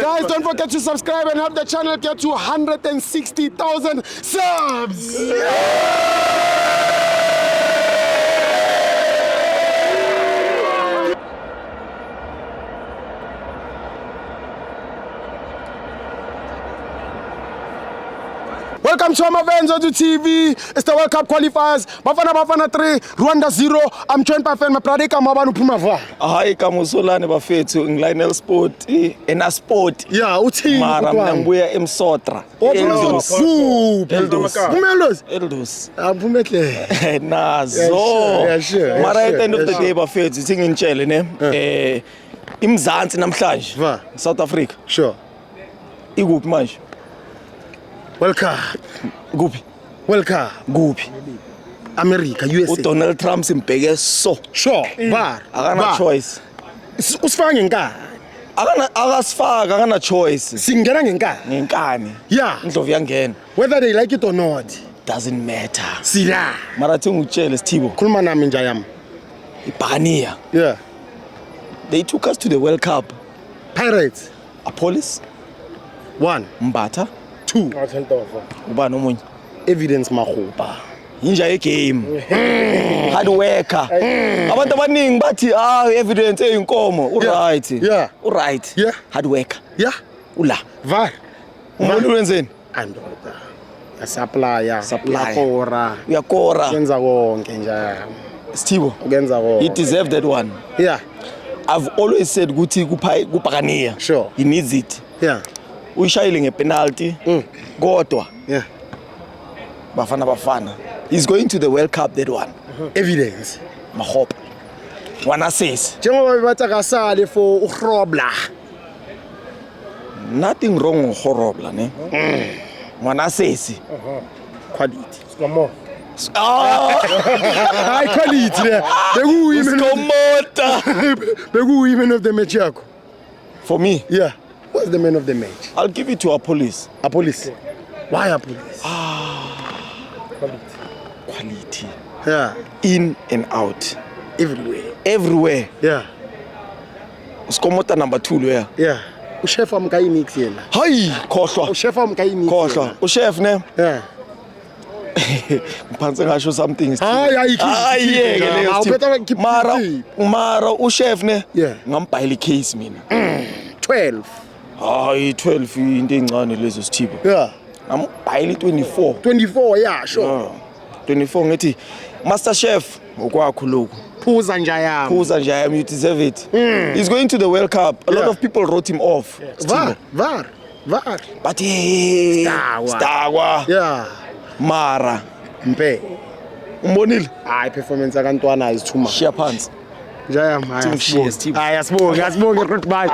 Guys, don't forget to subscribe and help the channel get to 160,000 subs. Welcome to Amavenzo to TV. It's the World Cup qualifiers. Bafana 3, Rwanda 0. I'm joined by my brother Kamabanu Pumava. Hi, kamusolane bafethu ngiliner sport ena sport. Yeah, uthi mara mina ngibuya eMsotra. Eldos. Aphumehle. Nazo. Yeah, sure. Mara at the end of the day bafethu ithi ngintshele ne iMzansi namhlanje South Africa. Sure. Ikuphi manje? Welcome. Kuphi? Welcome. Kuphi? America, USA. Donald Trump simbheke so. Sure. Akana choice. Usifaka ngenkani. Akasifaka akana choice. Singena ngenkani. Ngenkani. Yeah. Indlovu yangena. Whether they like it or not. Doesn't matter. Sila. Mara thi ngutshele Sithibo. Khuluma nami nja yami. Ibhakaniya. Yeah. They took us to the World Cup. Pirates. A police. 1. Mbatha. 2. Ubani omunye? Evidence Mahoba. Inja ye-game. Hard worker. Abantu abaningi bathi evidence eyinkomo. Right. Yeah. Right. Yeah. Hard worker. Yeah. Ula. Va. Umuntu wenzeni? Andoda. Supplier. Supplier. Uyakora. Yenza konke nja. Sithibo. Ukenza konke. He deserved that one. Yeah. I've always said ukuthi kuphakaniya. Sure. He needs it. Yeah. Uyishayile ngepenalty. Kodwa. Yeah. Bafana. He's going to the World Cup that one. Evidence. Mahopa. Wana says. Njengoba bebatha kasale for uRobla. Nothing wrong with Horobla, ne? Wana says. Quality. High quality there. Begu women of the match yakho. For me? Yeah. What's the man of the match? I'll give it to a police. A police? Why a police? Quality. Yeah. In and out. Everywhere. Yeah. Skomota number 2 where? Yeah. Chef amkai mix yena. Hayi, khohlwa. Chef amkai mix. Khohlwa. Chef ne? Yeah. Ngiphansi ngasho something. Hayi Mara chef ne? Yeah. Ngambhayela case mina. 12. Hayi 12 into encane lezo Sithibo. Yeah. Ngambhayela 24. 24, yeah, sure. 24 ngithi Master Chef ngokwakho lokho. Phuza nja yami. You deserve it. He's going to the World Cup. A lot of people wrote him off. VAR. But Stakwa. Yeah. Mara. Mpe. Umbonile? Hayi performance yakantwana is too much. Shiya phansi. Njayami. Hayi asibonge. Hayi asibonge. Bye.